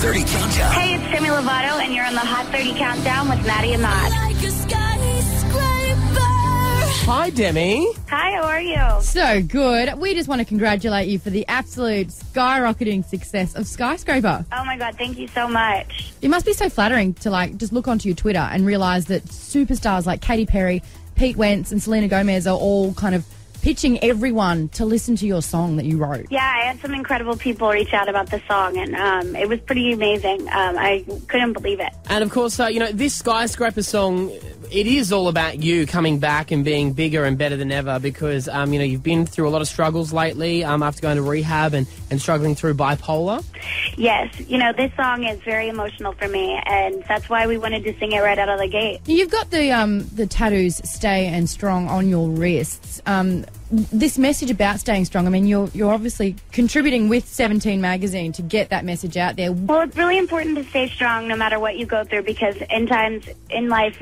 30 Countdown. Hey, it's Demi Lovato, and you're on the Hot 30 Countdown with Maddie and Matt. Like a skyscraper. Hi, Demi. Hi, how are you? So good. We just want to congratulate you for the absolute skyrocketing success of Skyscraper. Oh my God, thank you so much. It must be so flattering to just look onto your Twitter and realise that superstars like Katy Perry, Pete Wentz and Selena Gomez are all kind of pitching everyone to listen to your song that you wrote. Yeah, I had some incredible people reach out about the song, and it was pretty amazing. I couldn't believe it. And, of course, this Skyscraper song, it is all about you coming back and being bigger and better than ever because, you've been through a lot of struggles lately after going to rehab and struggling through bipolar. Yes, this song is very emotional for me, and that's why we wanted to sing it right out of the gate. You've got the tattoos "Stay" and "Strong" on your wrists. This message about staying strong, I mean, you're obviously contributing with 17 magazine to get that message out there. Well, it's really important to stay strong no matter what you go through because in times in life,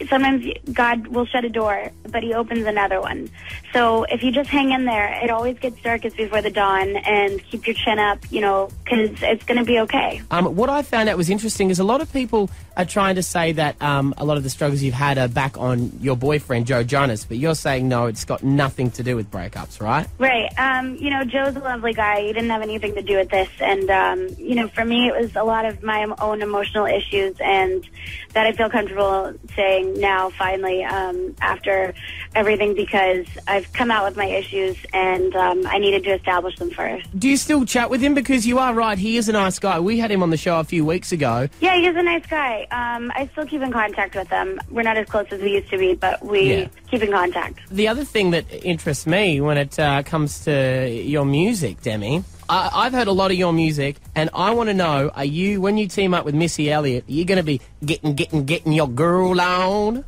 sometimes God will shut a door, but he opens another one. So if you just hang in there, it always gets darkest before the dawn, and keep your chin up, because it's going to be okay. What I found out was interesting is a lot of people are trying to say that a lot of the struggles you've had are back on your boyfriend, Joe Jonas, but you're saying no, it's got nothing to do with breakups, right? Right. Joe's a lovely guy. He didn't have anything to do with this. And, for me, it was a lot of my own emotional issues and that I feel comfortable saying now, finally, after everything, because I've come out with my issues and I needed to establish them first. Do you still chat with him? Because you are right, he is a nice guy. We had him on the show a few weeks ago. Yeah, he's a nice guy. I still keep in contact with him. We're not as close as we used to be, but we keep in contact. The other thing that interests me when it comes to your music, Demi, I've heard a lot of your music, and I want to know, when you team up with Missy Elliott, are you going to be getting your girl on?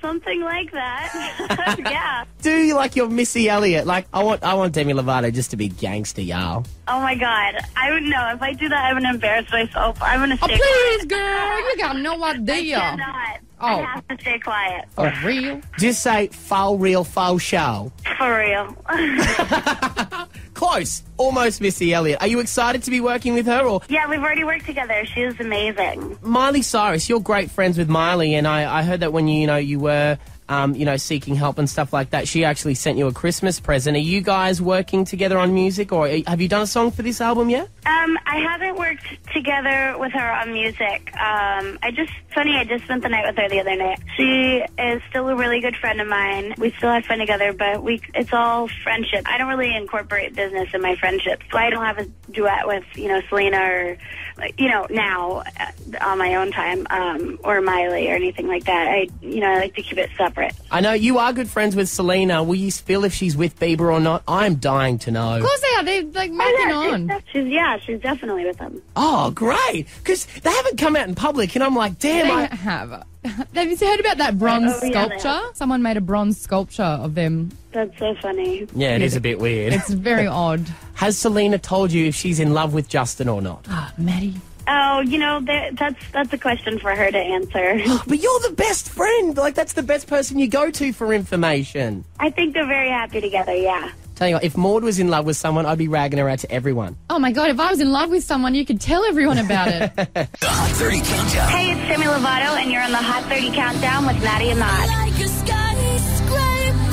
Something like that. Yeah. Do you like your Missy Elliott? Like, I want Demi Lovato just to be gangster, y'all. Oh my God. I don't know. If I do that, I'm going to embarrass myself. I'm going to stay please, girl. You got no idea. I cannot. Oh. I have to stay quiet. For real? Just say faux real, faux show. For real. Close. Almost Missy Elliott. Are you excited to be working with her? Or Yeah, we've already worked together. She was amazing. Miley Cyrus, you're great friends with Miley, and I heard that when you were seeking help and stuff like that, she actually sent you a Christmas present. Are you guys working together on music, or have you done a song for this album yet? I haven't worked together with her on music. I just spent the night with her the other night. She is still a really good friend of mine. We still have fun together, but it's all friendship. I don't really incorporate business in my friendships, so I don't have a duet with, Selena or, now on my own time, or Miley or anything like that. I like to keep it separate. I know you are good friends with Selena. Will you spill if she's with Bieber or not? I'm dying to know. Of course they are. They're macking on. She's definitely with him. Oh, great. Because they haven't come out in public, and I'm like, damn. They have. Have you heard about that bronze sculpture? Someone made a bronze sculpture of them. That's so funny. Yeah, it is a bit weird. It's very odd. Has Selena told you if she's in love with Justin or not? Ah, Maddie. Oh, that's a question for her to answer. But you're the best friend. That's the best person you go to for information. I think they're very happy together, yeah. Tell you what, if Maud was in love with someone, I'd be ragging her out to everyone. Oh, my God, if I was in love with someone, you could tell everyone about it. The Hot 30 Countdown. Hey, it's Demi Lovato, and you're on the Hot 30 Countdown with Maddie and Matt. Like a skyscraper.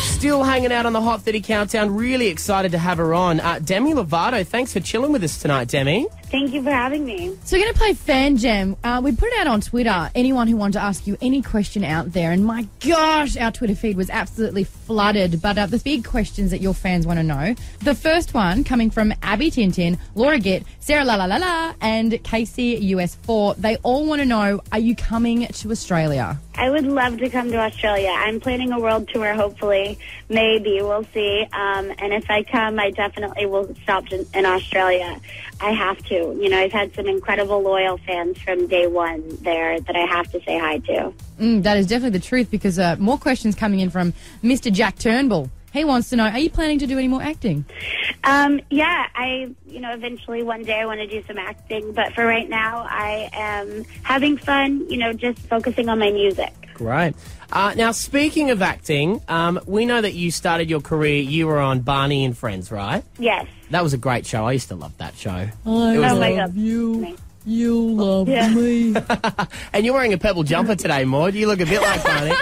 Still hanging out on the Hot 30 Countdown. Really excited to have her on. Demi Lovato, thanks for chilling with us tonight, Demi. Thank you for having me. So we're going to play Fan Jam. We put it out on Twitter. Anyone who wanted to ask you any question out there. And my gosh, our Twitter feed was absolutely flooded. But the big questions that your fans want to know. The first one coming from Abby Tintin, Laura Gitt, Sarah La La La La, and Casey US4. They all want to know, are you coming to Australia? I would love to come to Australia. I'm planning a world tour, hopefully. Maybe. We'll see. And if I come, I definitely will stop in Australia. I have to. I've had some incredible loyal fans from day one there that I have to say hi to. That is definitely the truth, because more questions coming in from Mr. Jack Turnbull. He wants to know, are you planning to do any more acting? Yeah, eventually one day I want to do some acting. But for right now, I am having fun, just focusing on my music. Great. Now, speaking of acting, we know that you started your career, you were on Barney and Friends, right? Yes. That was a great show. I used to love that show. I Oh my love God. you. You love Yeah. me. And you're wearing a purple jumper today, Maud. You look a bit like Barney.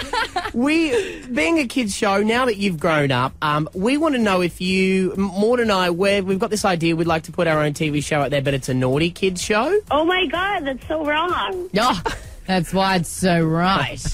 Being a kids show, now that you've grown up, we want to know if you, Maud and I, we've got this idea we'd like to put our own TV show out there, but it's a naughty kids show. Oh my God, that's so wrong. Oh, that's why it's so right.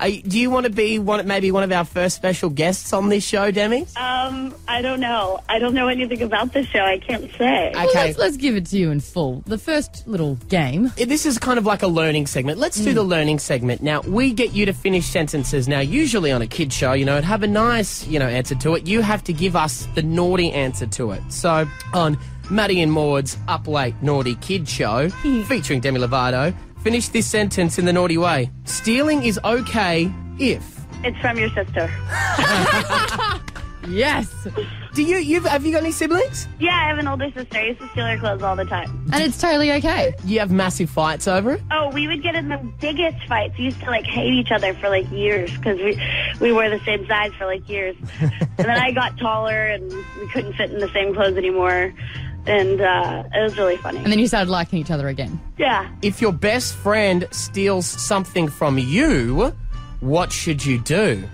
Do you want to be maybe one of our first special guests on this show, Demi? I don't know. I don't know anything about this show. I can't say. Well, Okay. let's give it to you in full. The first little game. This is kind of like a learning segment. Let's do the learning segment. Now, we get you to finish sentences. Now, usually on a kid show, it'd have a nice, answer to it. You have to give us the naughty answer to it. So, on Maddie and Maud's Up Late Naughty Kid Show, featuring Demi Lovato, finish this sentence in the naughty way. Stealing is okay if... It's from your sister. Yes. Have you got any siblings? Yeah, I have an older sister. I used to steal her clothes all the time. And it's totally okay. You have massive fights over it? Oh, we would get in the biggest fights. We used to hate each other for years because we were the same size for years. And then I got taller and we couldn't fit in the same clothes anymore. And it was really funny. And then you started liking each other again. Yeah. If your best friend steals something from you, what should you do?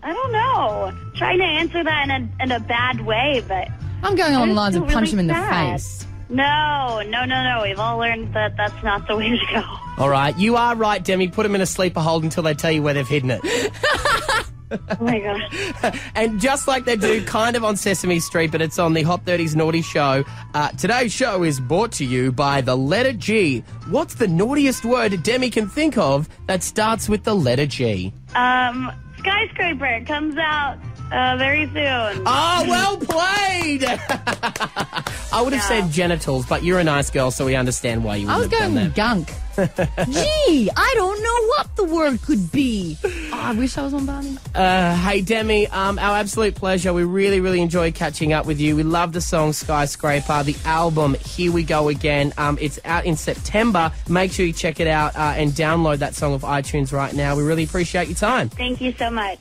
I don't know. Trying to answer that in a bad way, but I'm going along the lines of feel punch him really in the sad. face. No. We've all learned that that's not the way to go. All right, you are right, Demi. Put them in a sleeper hold until they tell you where they've hidden it. Oh my gosh. And just like they do kind of on Sesame Street, but it's on the Hot 30's Naughty Show, today's show is brought to you by the letter G. What's the naughtiest word Demi can think of that starts with the letter G? Skyscraper comes out very soon. Oh, well played! I would have said genitals, but you're a nice girl, so we understand why you I was wouldn't have going done gunk. Gee, I don't know what the word could be. Oh, I wish I was on Barney. that. Hey, Demi, our absolute pleasure. We really, really enjoyed catching up with you. We love the song Skyscraper, the album Here We Go Again. It's out in September. Make sure you check it out and download that song off iTunes right now. We really appreciate your time. Thank you so much.